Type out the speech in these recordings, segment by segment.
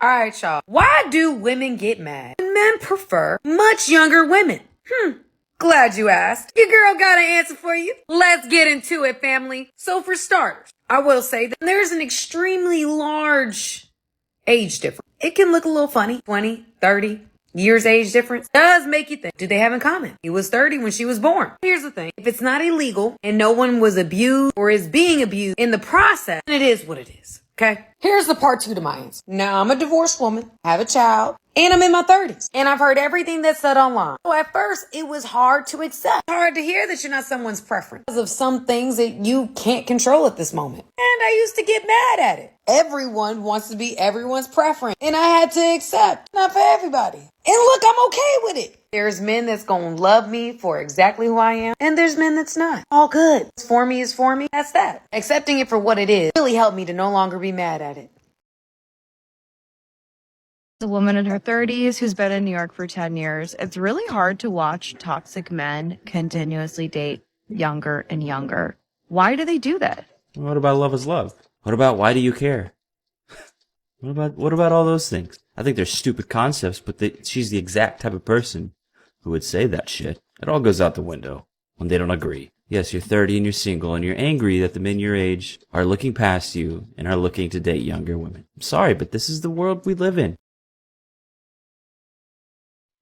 Alright, y'all. Why do women get mad when men prefer much younger women? Glad you asked. Your girl got an answer for you. Let's get into it, family. So for starters, I will say that there's an extremely large age difference. It can look a little funny. 20, 30 years age difference does make you think, do they have in common? He was 30 when she was born. Here's the thing. If it's not illegal and no one was abused or is being abused in the process, then it is what it is. Okay? Here's the part 2 to my answer. Now, I'm a divorced woman, have a child, and I'm in my 30s. And I've heard everything that's said online. So at first, it was hard to accept. Hard to hear that you're not someone's preference because of some things that you can't control at this moment. And I used to get mad at it. Everyone wants to be everyone's preference. And I had to accept. Not for everybody. And look, I'm okay with it. There's men that's gonna love me for exactly who I am. And there's men that's not. All good. What's for me is for me. That's that. Accepting it for what it is really helped me to no longer be mad at it. A woman in her 30s who's been in New York for 10 years, it's really hard to watch toxic men continuously date younger and younger. Why do they do that? What about love is love? What about why do you care? What about all those things? I think they're stupid concepts, but she's the exact type of person who would say that shit. It all goes out the window when they don't agree. Yes, you're 30 and you're single and you're angry that the men your age are looking past you and are looking to date younger women. I'm sorry, but this is the world we live in.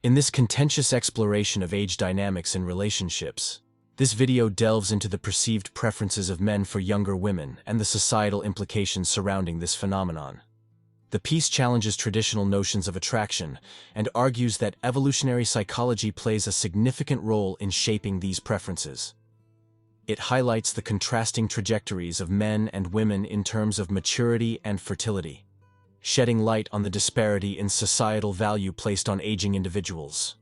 In this contentious exploration of age dynamics in relationships, this video delves into the perceived preferences of men for younger women and the societal implications surrounding this phenomenon. The piece challenges traditional notions of attraction and argues that evolutionary psychology plays a significant role in shaping these preferences. It highlights the contrasting trajectories of men and women in terms of maturity and fertility, shedding light on the disparity in societal value placed on aging individuals.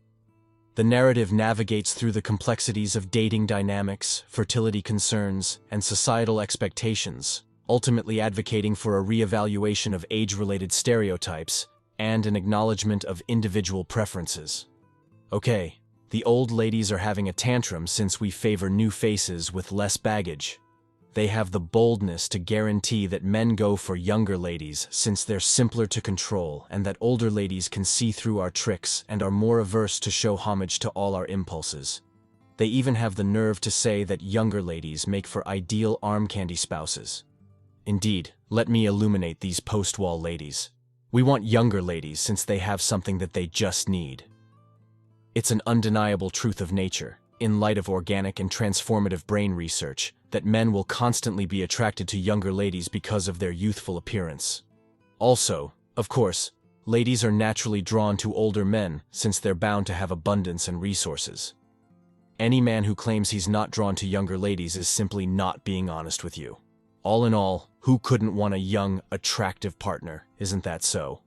The narrative navigates through the complexities of dating dynamics, fertility concerns, and societal expectations, ultimately advocating for a reevaluation of age-related stereotypes and an acknowledgement of individual preferences. Okay, the old ladies are having a tantrum since we favor new faces with less baggage. They have the boldness to guarantee that men go for younger ladies since they're simpler to control and that older ladies can see through our tricks and are more averse to show homage to all our impulses. They even have the nerve to say that younger ladies make for ideal arm candy spouses. Indeed, let me illuminate these post-wall ladies. We want younger ladies since they have something that they just need. It's an undeniable truth of nature, in light of organic and transformative brain research, that men will constantly be attracted to younger ladies because of their youthful appearance. Also, of course, ladies are naturally drawn to older men since they're bound to have abundance and resources. Any man who claims he's not drawn to younger ladies is simply not being honest with you. All in all, who couldn't want a young, attractive partner, isn't that so?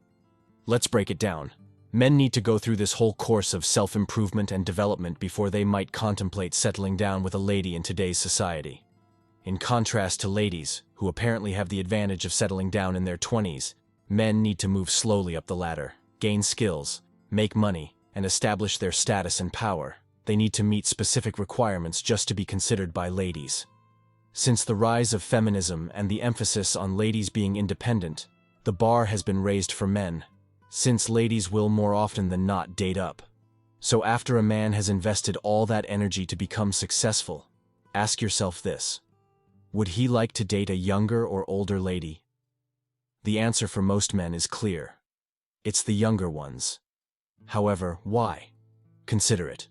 Let's break it down. Men need to go through this whole course of self-improvement and development before they might contemplate settling down with a lady in today's society. In contrast to ladies, who apparently have the advantage of settling down in their 20s, men need to move slowly up the ladder, gain skills, make money, and establish their status and power. They need to meet specific requirements just to be considered by ladies. Since the rise of feminism and the emphasis on ladies being independent, the bar has been raised for men, since ladies will more often than not date up. So after a man has invested all that energy to become successful, ask yourself this: would he like to date a younger or older lady? The answer for most men is clear. It's the younger ones. However, why? Consider it.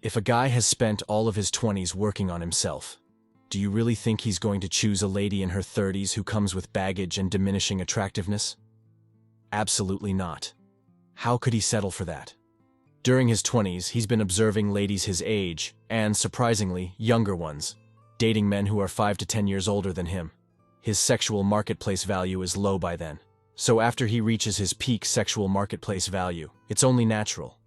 If a guy has spent all of his 20s working on himself, do you really think he's going to choose a lady in her 30s who comes with baggage and diminishing attractiveness? Absolutely not. How could he settle for that? During his 20s, he's been observing ladies his age, and surprisingly, younger ones, dating men who are 5 to 10 years older than him. His sexual marketplace value is low by then. So after he reaches his peak sexual marketplace value, it's only natural.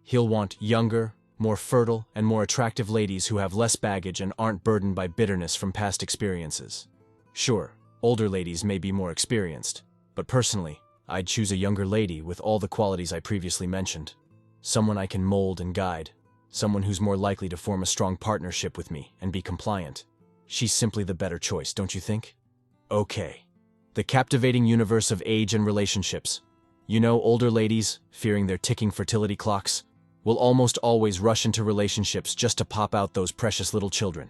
He'll want younger, more fertile, and more attractive ladies who have less baggage and aren't burdened by bitterness from past experiences. Sure, older ladies may be more experienced, but personally, I'd choose a younger lady with all the qualities I previously mentioned. Someone I can mold and guide. Someone who's more likely to form a strong partnership with me and be compliant. She's simply the better choice, don't you think? Okay. The captivating universe of age and relationships. You know, older ladies, fearing their ticking fertility clocks, will almost always rush into relationships just to pop out those precious little children.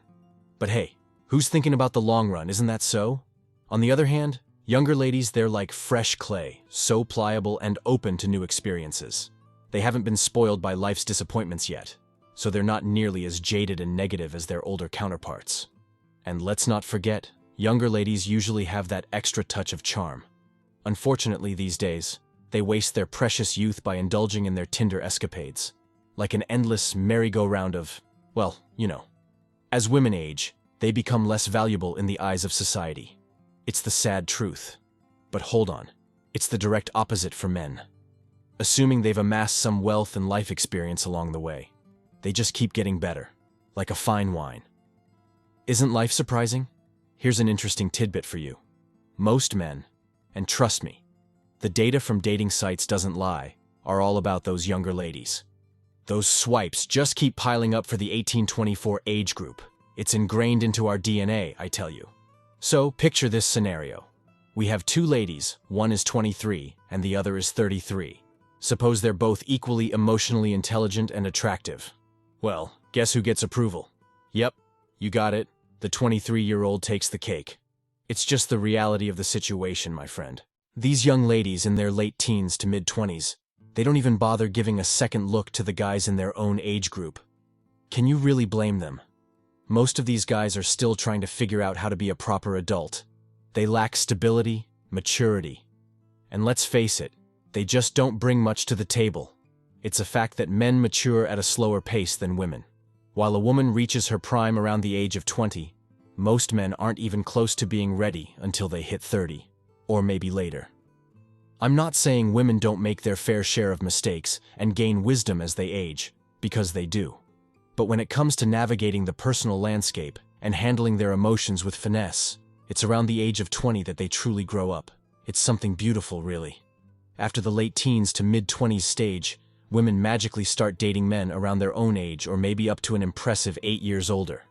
But hey, who's thinking about the long run, isn't that so? On the other hand, younger ladies, they're like fresh clay, so pliable and open to new experiences. They haven't been spoiled by life's disappointments yet, so they're not nearly as jaded and negative as their older counterparts. And let's not forget, younger ladies usually have that extra touch of charm. Unfortunately, these days, they waste their precious youth by indulging in their Tinder escapades, like an endless merry-go-round of, well, you know. As women age, they become less valuable in the eyes of society. It's the sad truth. But hold on, it's the direct opposite for men. Assuming they've amassed some wealth and life experience along the way, they just keep getting better, like a fine wine. Isn't life surprising? Here's an interesting tidbit for you. Most men, and trust me, the data from dating sites doesn't lie, are all about those younger ladies. Those swipes just keep piling up for the 18-24 age group. It's ingrained into our DNA, I tell you. So, picture this scenario. We have two ladies, one is 23 and the other is 33. Suppose they're both equally emotionally intelligent and attractive. Well, guess who gets approval? Yep, you got it. The 23-year-old takes the cake. It's just the reality of the situation, my friend. These young ladies in their late teens to mid-20s, they don't even bother giving a second look to the guys in their own age group. Can you really blame them? Most of these guys are still trying to figure out how to be a proper adult. They lack stability, maturity. And let's face it, they just don't bring much to the table. It's a fact that men mature at a slower pace than women. While a woman reaches her prime around the age of 20, most men aren't even close to being ready until they hit 30, or maybe later. I'm not saying women don't make their fair share of mistakes and gain wisdom as they age, because they do. But when it comes to navigating the personal landscape and handling their emotions with finesse, it's around the age of 20 that they truly grow up. It's something beautiful, really. After the late teens to mid-20s stage, women magically start dating men around their own age or maybe up to an impressive 8 years older.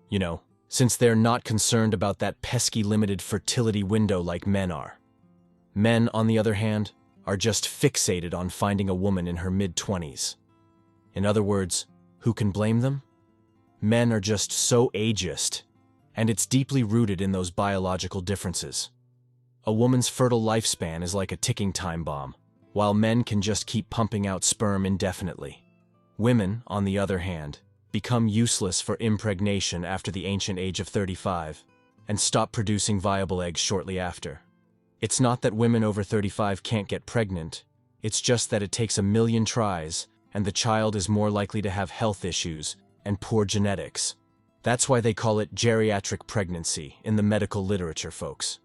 You know, since they're not concerned about that pesky limited fertility window like men are. Men, on the other hand, are just fixated on finding a woman in her mid-20s. In other words, who can blame them? Men are just so ageist, and it's deeply rooted in those biological differences. A woman's fertile lifespan is like a ticking time bomb, while men can just keep pumping out sperm indefinitely. Women, on the other hand, become useless for impregnation after the ancient age of 35, and stop producing viable eggs shortly after. It's not that women over 35 can't get pregnant, it's just that it takes a million tries, and the child is more likely to have health issues and poor genetics. That's why they call it geriatric pregnancy in the medical literature, folks.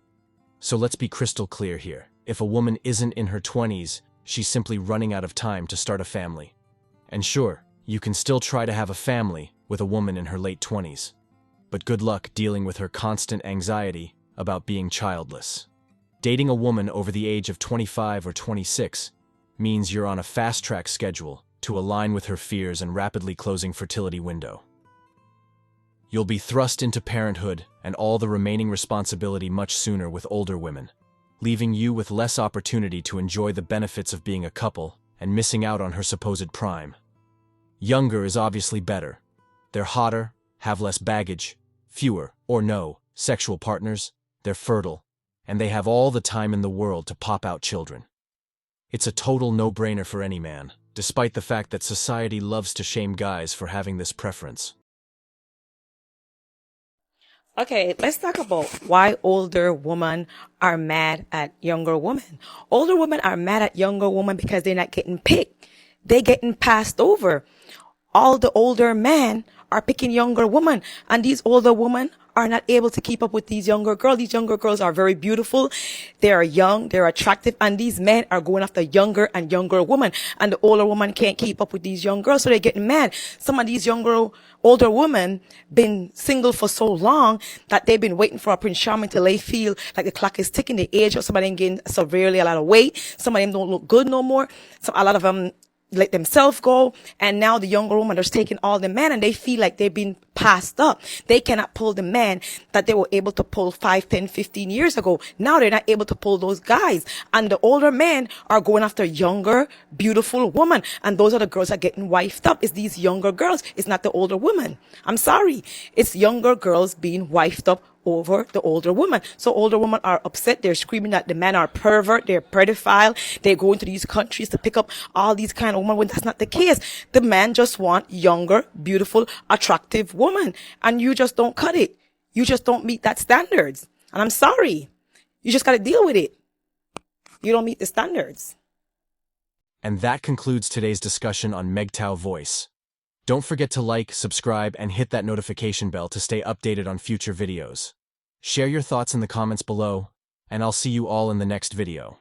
So let's be crystal clear here. If a woman isn't in her 20s, she's simply running out of time to start a family. And sure, you can still try to have a family with a woman in her late 20s. But good luck dealing with her constant anxiety about being childless. Dating a woman over the age of 25 or 26 means you're on a fast-track schedule to align with her fears and rapidly closing fertility window. You'll be thrust into parenthood and all the remaining responsibility much sooner with older women, leaving you with less opportunity to enjoy the benefits of being a couple and missing out on her supposed prime. Younger is obviously better. They're hotter, have less baggage, fewer, or no, sexual partners, they're fertile, and they have all the time in the world to pop out children. It's a total no-brainer for any man, despite the fact that society loves to shame guys for having this preference. Okay, let's talk about why older women are mad at younger women. Older women are mad at younger women because they're not getting picked. They're getting passed over. All the older men are picking younger women, and these older women are not able to keep up with these younger girls. These younger girls are very beautiful. They are young, they're attractive, and these men are going after younger and younger women, and the older woman can't keep up with these young girls, so they're getting mad. Some of these older women been single for so long that they've been waiting for a Prince Charming till they feel like the clock is ticking. They age up. Some of them gain severely a lot of weight. Some of them don't look good no more. So a lot of them let themselves go, and now the younger women are taking all the men, and they feel like they've been passed up. They cannot pull the men that they were able to pull 5, 10, 15 years ago. Now they're not able to pull those guys, and the older men are going after younger, beautiful women, and those are the girls that are getting wifed up. It's these younger girls. It's not the older women. I'm sorry. It's younger girls being wifed up over the older woman. So older women are upset. They're screaming that the men are pervert. They're pedophile. They go into these countries to pick up all these kind of women when that's not the case. The men just want younger, beautiful, attractive women. And you just don't cut it. You just don't meet that standards. And I'm sorry. You just got to deal with it. You don't meet the standards. And that concludes today's discussion on MGTOW Voice. Don't forget to like, subscribe, and hit that notification bell to stay updated on future videos. Share your thoughts in the comments below, and I'll see you all in the next video.